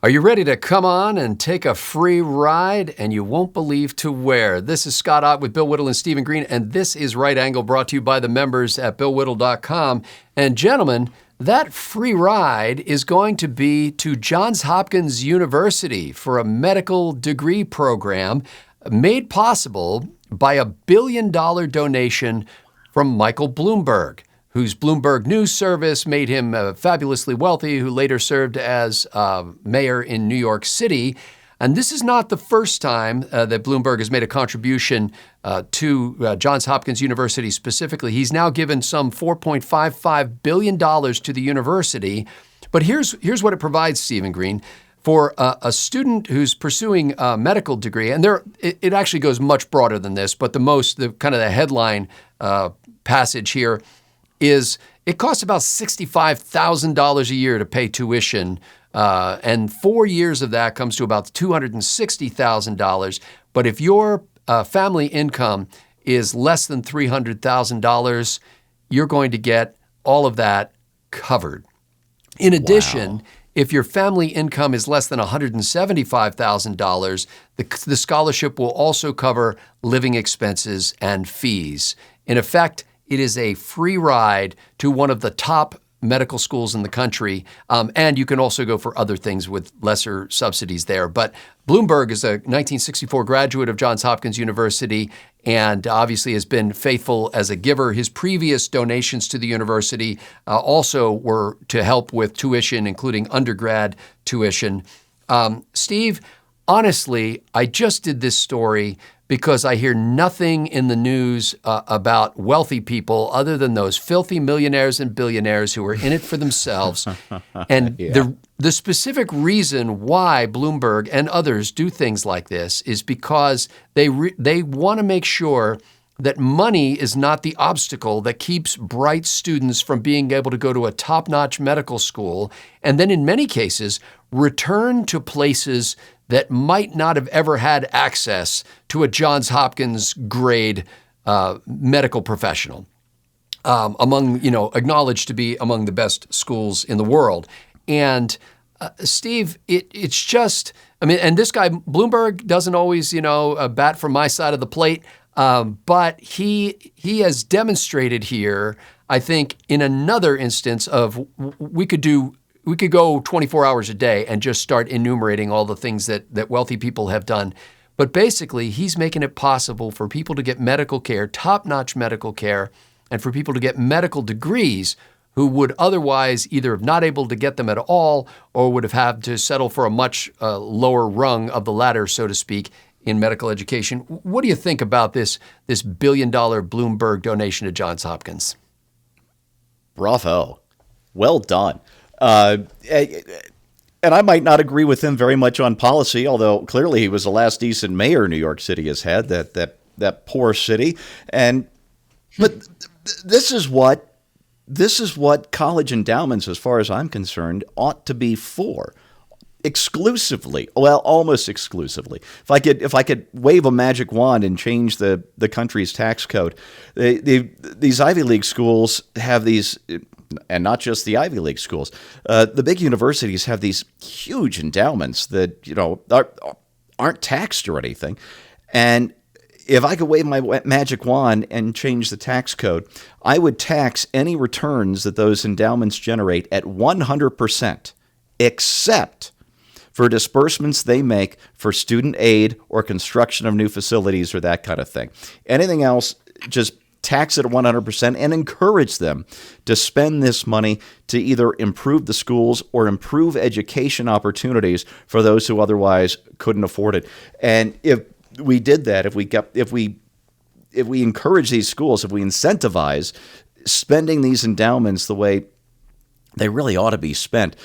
Are you ready to come on and take a free ride? And you won't believe to where. This is Scott Ott with Bill Whittle and Stephen Green, and this is Right Angle, brought to you by the members at BillWhittle.com. And gentlemen, that free ride is going to be to Johns Hopkins University for a medical degree program made possible by a $1 billion donation from Michael Bloomberg, whose Bloomberg News service made him fabulously wealthy, who later served as mayor in New York City. And this is not the first time that Bloomberg has made a contribution to Johns Hopkins University specifically. He's now given some $4.55 billion to the university. But here's what it provides, Stephen Green. For a student who's pursuing a medical degree, and it actually goes much broader than this, but the headline passage here is it costs about $65,000 a year to pay tuition, and 4 years of that comes to about $260,000. But if your family income is less than $300,000, you're going to get all of that covered. In addition, if your family income is less than $175,000, the scholarship will also cover living expenses and fees. In effect, it is a free ride to one of the top medical schools in the country, and you can also go for other things with lesser subsidies there. But Bloomberg is a 1964 graduate of Johns Hopkins University and obviously has been faithful as a giver. His previous donations to the university also were to help with tuition, including undergrad tuition. Steve, honestly, I just did this story because I hear nothing in the news about wealthy people other than those filthy millionaires and billionaires who are in it for themselves. And the specific reason why Bloomberg and others do things like this is because they want to make sure that money is not the obstacle that keeps bright students from being able to go to a top-notch medical school, and then in many cases return to places that might not have ever had access to a Johns Hopkins grade medical professional, acknowledged to be among the best schools in the world. And Steve, it's just, and this guy Bloomberg doesn't always, bat from my side of the plate, but he has demonstrated here, I think, in another instance of we could go 24 hours a day and just start enumerating all the things that wealthy people have done. But basically, he's making it possible for people to get medical care, top-notch medical care, and for people to get medical degrees who would otherwise either have not able to get them at all or would have had to settle for a much lower rung of the ladder, so to speak, in medical education. What do you think about this $1 billion Bloomberg donation to Johns Hopkins? Bravo. Well done. And I might not agree with him very much on policy, although clearly he was the last decent mayor New York City has had, that poor city. But this is what college endowments, as far as I'm concerned, ought to be for. Exclusively, well, almost exclusively. If I could wave a magic wand and change the country's tax code, these Ivy League schools have these. And not just the Ivy League schools. The big universities have these huge endowments that, aren't taxed or anything. And if I could wave my magic wand and change the tax code, I would tax any returns that those endowments generate at 100%, except for disbursements they make for student aid or construction of new facilities or that kind of thing. Anything else, just tax it at 100% and encourage them to spend this money to either improve the schools or improve education opportunities for those who otherwise couldn't afford it. And if we did that, if we encourage these schools, if we incentivize spending these endowments the way they really ought to be spent,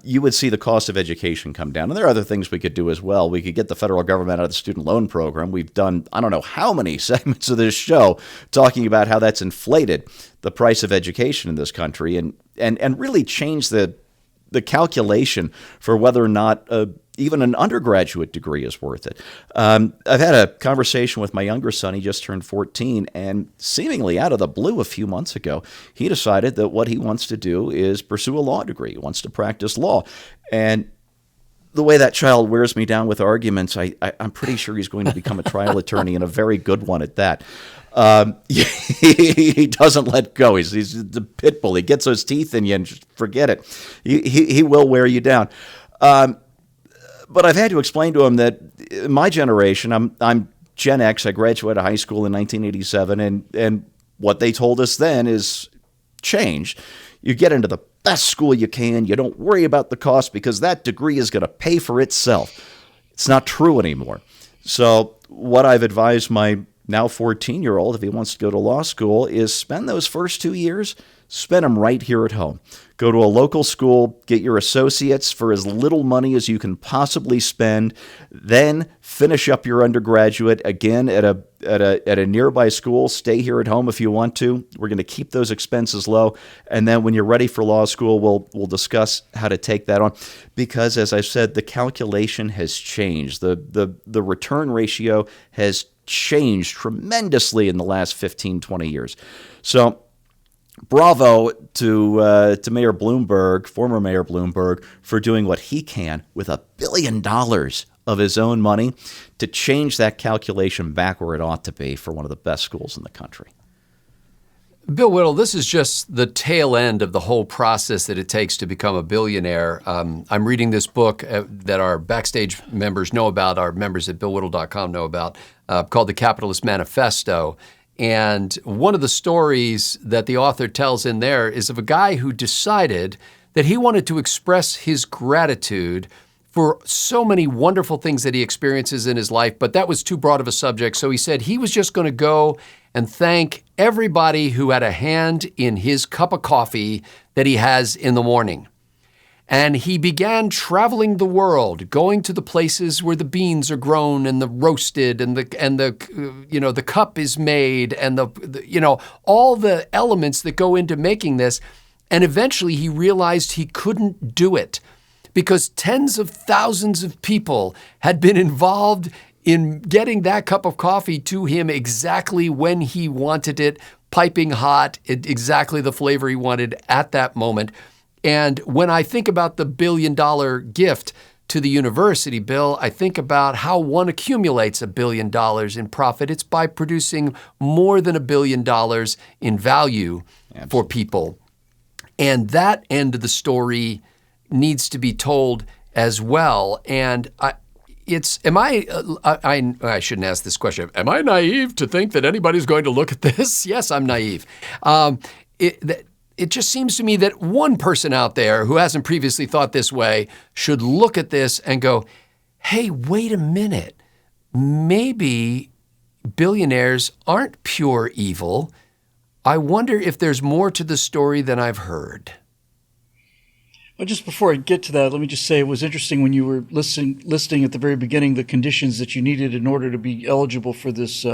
you would see the cost of education come down. And there are other things we could do as well. We could get the federal government out of the student loan program. We've done, I don't know how many segments of this show talking about how that's inflated the price of education in this country and really changed the calculation for whether or not even an undergraduate degree is worth it. I've had a conversation with my younger son. He just turned 14, and seemingly out of the blue a few months ago, he decided that what he wants to do is pursue a law degree. He wants to practice law. And the way that child wears me down with arguments, I'm pretty sure he's going to become a trial attorney, and a very good one at that. He doesn't let go. He's the pit bull. He gets those teeth in you, and just forget it. He will wear you down. But I've had to explain to him that my generation, I'm Gen X. I graduated high school in 1987, and what they told us then is changed. You get into the best school you can. You don't worry about the cost because that degree is going to pay for itself. It's not true anymore. So what I've advised my now 14-year-old, if he wants to go to law school, is spend those first 2 years, spend them right here at home. Go to a local school, get your associates for as little money as you can possibly spend, then finish up your undergraduate again at a nearby school. Stay here at home if you want to. We're going to keep those expenses low, and then when you're ready for law school, we'll discuss how to take that on. Because as I said, the calculation has changed. The return ratio has changed tremendously in the last 15, 20 years. So bravo to Mayor Bloomberg, former Mayor Bloomberg, for doing what he can with $1 billion of his own money to change that calculation back where it ought to be for one of the best schools in the country. Bill Whittle, this is just the tail end of the whole process that it takes to become a billionaire. I'm reading this book that our Backstage members know about, our members at BillWhittle.com know about, called The Capitalist Manifesto. And one of the stories that the author tells in there is of a guy who decided that he wanted to express his gratitude for so many wonderful things that he experiences in his life, but that was too broad of a subject. So he said he was just going to go and thank everybody who had a hand in his cup of coffee that he has in the morning. And he began traveling the world, going to the places where the beans are grown and the roasted and the cup is made and the all the elements that go into making this. And eventually he realized he couldn't do it because tens of thousands of people had been involved in getting that cup of coffee to him exactly when he wanted it, piping hot, exactly the flavor he wanted at that moment. And when I think about the $1 billion gift to the university, Bill, I think about how one accumulates $1 billion in profit. It's by producing more than $1 billion in value for people. And that end of the story needs to be told as well. And I shouldn't ask this question. Am I naive to think that anybody's going to look at this? Yes, I'm naive. It just seems to me that one person out there who hasn't previously thought this way should look at this and go, hey, wait a minute. Maybe billionaires aren't pure evil. I wonder if there's more to the story than I've heard. Well, just before I get to that, let me just say it was interesting when you were listing at the very beginning the conditions that you needed in order to be eligible for this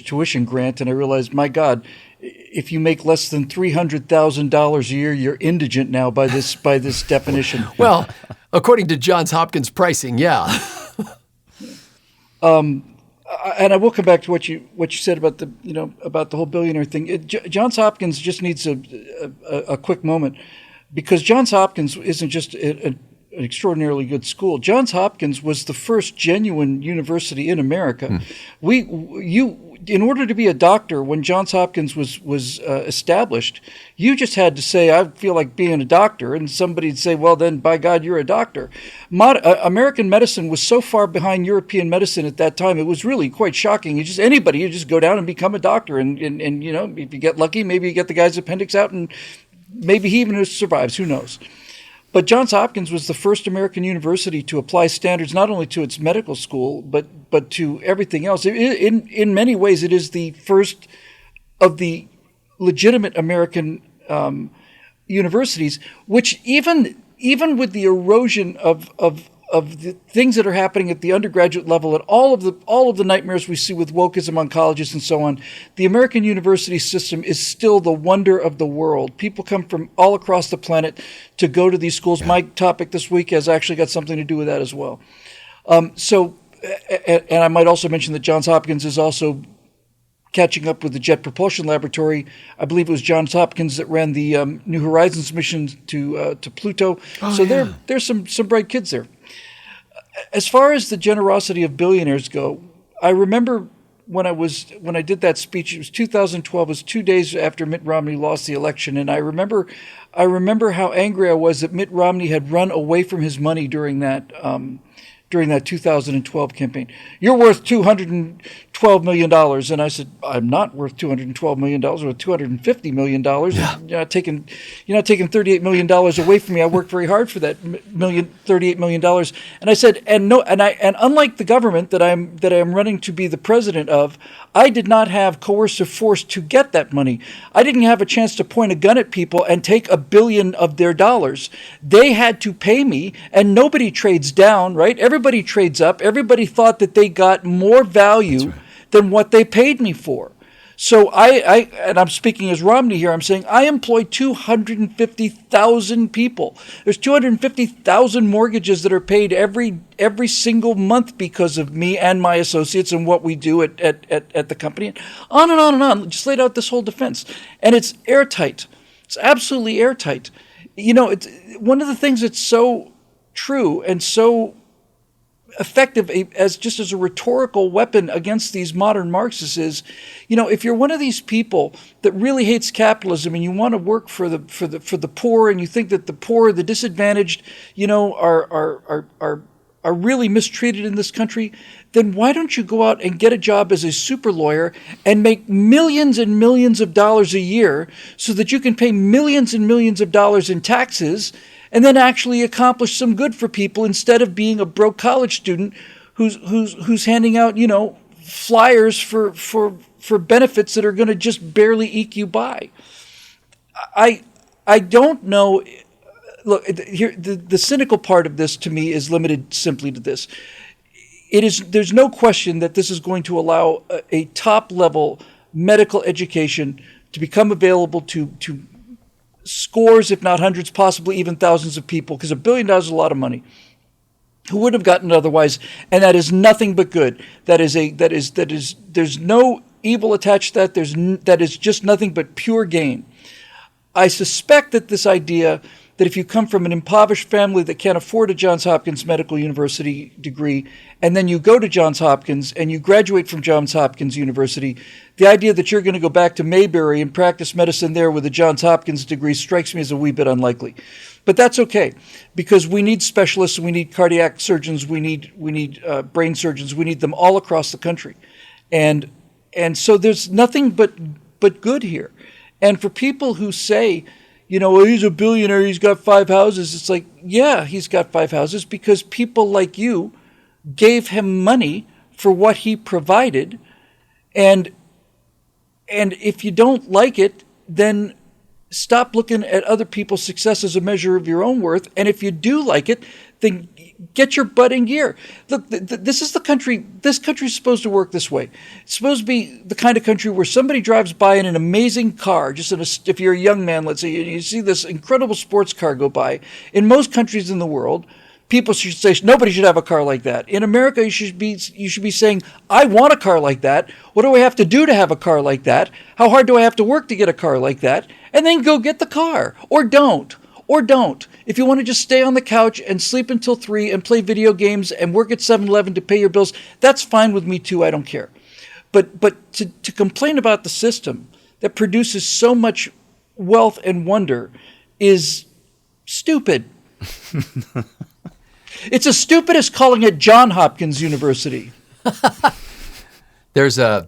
tuition grant, and I realized, my God, if you make less than $300,000 a year, you're indigent now by this definition. Well, according to Johns Hopkins pricing, yeah. And I will come back to what you said about the whole billionaire thing. Johns Hopkins just needs a quick moment, because Johns Hopkins isn't just an extraordinarily good school. Johns Hopkins was the first genuine university in America. In order to be a doctor, when Johns Hopkins was established, you just had to say, I feel like being a doctor, and somebody'd say, well, then, by God, you're a doctor. American medicine was so far behind European medicine at that time, it was really quite shocking. You just go down and become a doctor, and if you get lucky, maybe you get the guy's appendix out, and maybe he even survives, who knows. But Johns Hopkins was the first American university to apply standards not only to its medical school, but to everything else. In many ways, it is the first of the legitimate American universities, which even with the erosion of the things that are happening at the undergraduate level and all of the nightmares we see with wokeism on colleges and so on, the American university system is still the wonder of the world. People come from all across the planet to go to these schools. Yeah. My topic this week has actually got something to do with that as well. And I might also mention that Johns Hopkins is also catching up with the Jet Propulsion Laboratory. I believe it was Johns Hopkins that ran the New Horizons mission to Pluto. There's some bright kids there. As far as the generosity of billionaires go, I remember when I did that speech. It was 2012. It was 2 days after Mitt Romney lost the election, and I remember how angry I was that Mitt Romney had run away from his money during that 2012 campaign. You're worth $212 million. And I said, I'm not worth $212 million, or $250 million. Yeah. You're not taking $38 million away from me. I worked very hard for that $38 million. And I said, and unlike the government that I'm running to be the president of, I did not have coercive force to get that money. I didn't have a chance to point a gun at people and take $1 billion of their dollars. They had to pay me, and nobody trades down, right? Everybody trades up. Everybody thought that they got more value than what they paid me for. So and I'm speaking as Romney here, I'm saying I employ 250,000 people. There's 250,000 mortgages that are paid every single month because of me and my associates and what we do at the company. On and on and on. Just laid out this whole defense. And it's airtight. It's absolutely airtight. It's one of the things that's so true and so effective as a rhetorical weapon against these modern Marxists is, if you're one of these people that really hates capitalism and you want to work for the poor, and you think that the poor, the disadvantaged, are really mistreated in this country, then why don't you go out and get a job as a super lawyer and make millions and millions of dollars a year so that you can pay millions and millions of dollars in taxes, and then actually accomplish some good for people instead of being a broke college student who's handing out, flyers for benefits that are going to just barely eke you by. I don't know. Look, here the cynical part of this to me is limited simply to this. There's no question that this is going to allow a top level medical education to become available to scores, if not hundreds, possibly even thousands of people, because $1 billion is a lot of money, who would have gotten it otherwise, and that is nothing but good. There's no evil attached to that. That is just nothing but pure gain. I suspect that this idea that if you come from an impoverished family that can't afford a Johns Hopkins Medical University degree, and then you go to Johns Hopkins and you graduate from Johns Hopkins University, the idea that you're going to go back to Mayberry and practice medicine there with a Johns Hopkins degree strikes me as a wee bit unlikely. But that's okay, because we need specialists, we need cardiac surgeons, we need brain surgeons, we need them all across the country. And so there's nothing but good here. And for people who say, well, he's a billionaire, he's got 5 houses. It's like, yeah, he's got 5 houses because people like you gave him money for what he provided. And if you don't like it, then stop looking at other people's success as a measure of your own worth. And if you do like it, then get your butt in gear. Look, this is the country. This country is supposed to work this way. It's supposed to be the kind of country where somebody drives by in an amazing car. If you're a young man, let's say, you see this incredible sports car go by. In most countries in the world, people should say nobody should have a car like that. In America, you should be saying, I want a car like that. What do I have to do to have a car like that? How hard do I have to work to get a car like that? And then go get the car, or don't. Or don't. If you want to just stay on the couch and sleep until 3 and play video games and work at 7-Eleven to pay your bills, that's fine with me too. I don't care. But to complain about the system that produces so much wealth and wonder is stupid. It's as stupid as calling it Johns Hopkins University. There's a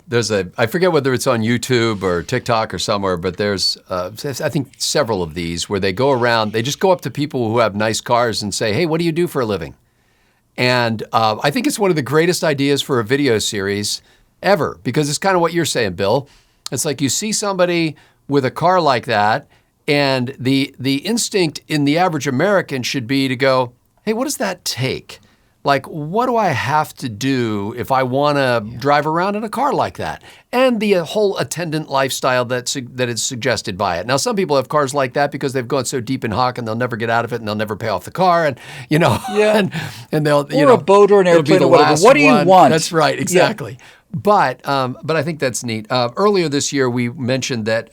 I forget whether it's on YouTube or TikTok or somewhere, but there's I think several of these where they go around, they just go up to people who have nice cars and say, hey, what do you do for a living? And I think it's one of the greatest ideas for a video series ever, because it's kind of what you're saying, Bill. It's like you see somebody with a car like that, and the instinct in the average American should be to go, hey, what does that take? Like, what do I have to do if I want to drive around in a car like that? And the whole attendant lifestyle that is suggested by it. Now, some people have cars like that because they've gone so deep in hock and they'll never get out of it and they'll never pay off the car. And, and they'll, or a boat or an airplane or whatever. What do you want? That's right, exactly. Yeah. But I think that's neat. Earlier this year, we mentioned that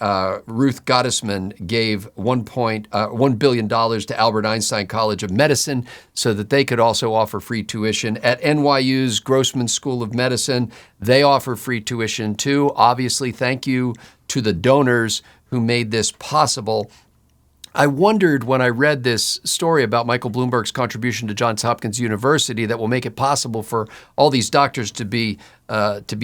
Ruth Gottesman gave $1 billion to Albert Einstein College of Medicine so that they could also offer free tuition. At NYU's Grossman School of Medicine, they offer free tuition too. Obviously, thank you to the donors who made this possible. I wondered when I read this story about Michael Bloomberg's contribution to Johns Hopkins University that will make it possible for all these doctors to be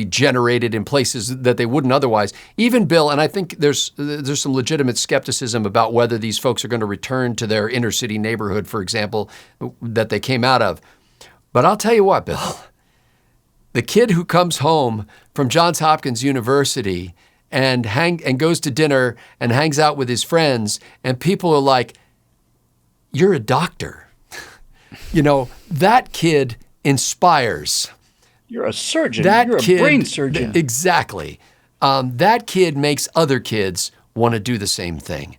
generated in places that they wouldn't otherwise. Even Bill, and I think there's some legitimate skepticism about whether these folks are going to return to their inner city neighborhood, for example, that they came out of. But I'll tell you what, Bill, the kid who comes home from Johns Hopkins University and goes to dinner and hangs out with his friends, and people are like, "You're a doctor." That kid inspires. You're a surgeon. That You're kid, a brain surgeon. Exactly. That kid makes other kids want to do the same thing.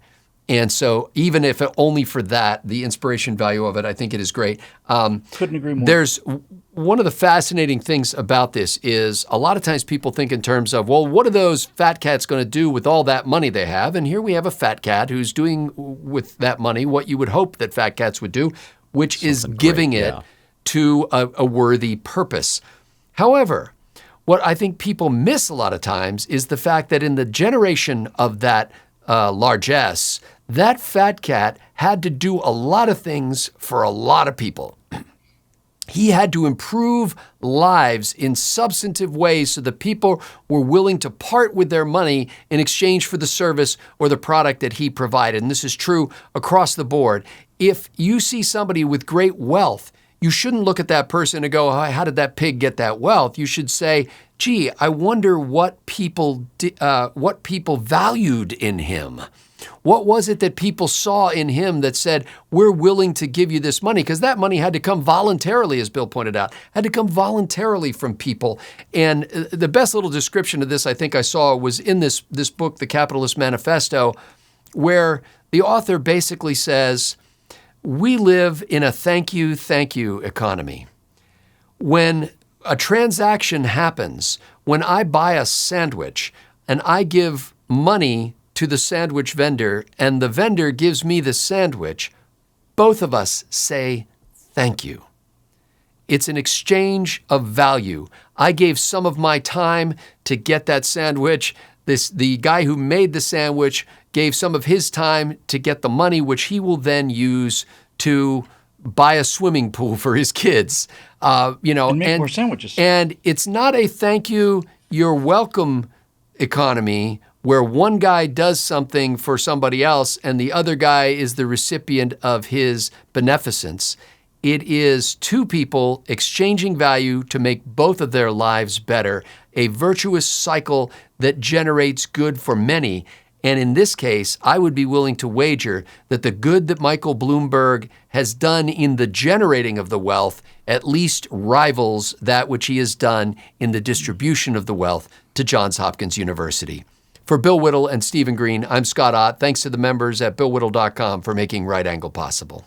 And so even if only for that, the inspiration value of it, I think it is great. Couldn't agree more. There's one of the fascinating things about this is a lot of times people think in terms of, well, what are those fat cats going to do with all that money they have? And here we have a fat cat who's doing with that money what you would hope that fat cats would do, which is giving it to a worthy purpose. However, what I think people miss a lot of times is the fact that in the generation of that largesse, that fat cat had to do a lot of things for a lot of people. He had to improve lives in substantive ways so that people were willing to part with their money in exchange for the service or the product that he provided. And this is true across the board. If you see somebody with great wealth, you shouldn't look at that person and go, how did that pig get that wealth? You should say, gee, I wonder what people valued in him. What was it that people saw in him that said, we're willing to give you this money? Because that money had to come voluntarily, as Bill pointed out, had to come voluntarily from people. And the best little description of this I think I saw was in this book, The Capitalist Manifesto, where the author basically says, we live in a thank you economy. When a transaction happens, when I buy a sandwich and I give money to the sandwich vendor and the vendor gives me the sandwich, both of us say thank you. It's an exchange of value. I gave some of my time to get that sandwich. The guy who made the sandwich gave some of his time to get the money, which he will then use to buy a swimming pool for his kids. And make more sandwiches. And it's not a thank you, you're welcome economy where one guy does something for somebody else and the other guy is the recipient of his beneficence. It is two people exchanging value to make both of their lives better, a virtuous cycle that generates good for many. And in this case, I would be willing to wager that the good that Michael Bloomberg has done in the generating of the wealth at least rivals that which he has done in the distribution of the wealth to Johns Hopkins University. For Bill Whittle and Stephen Green, I'm Scott Ott. Thanks to the members at BillWhittle.com for making Right Angle possible.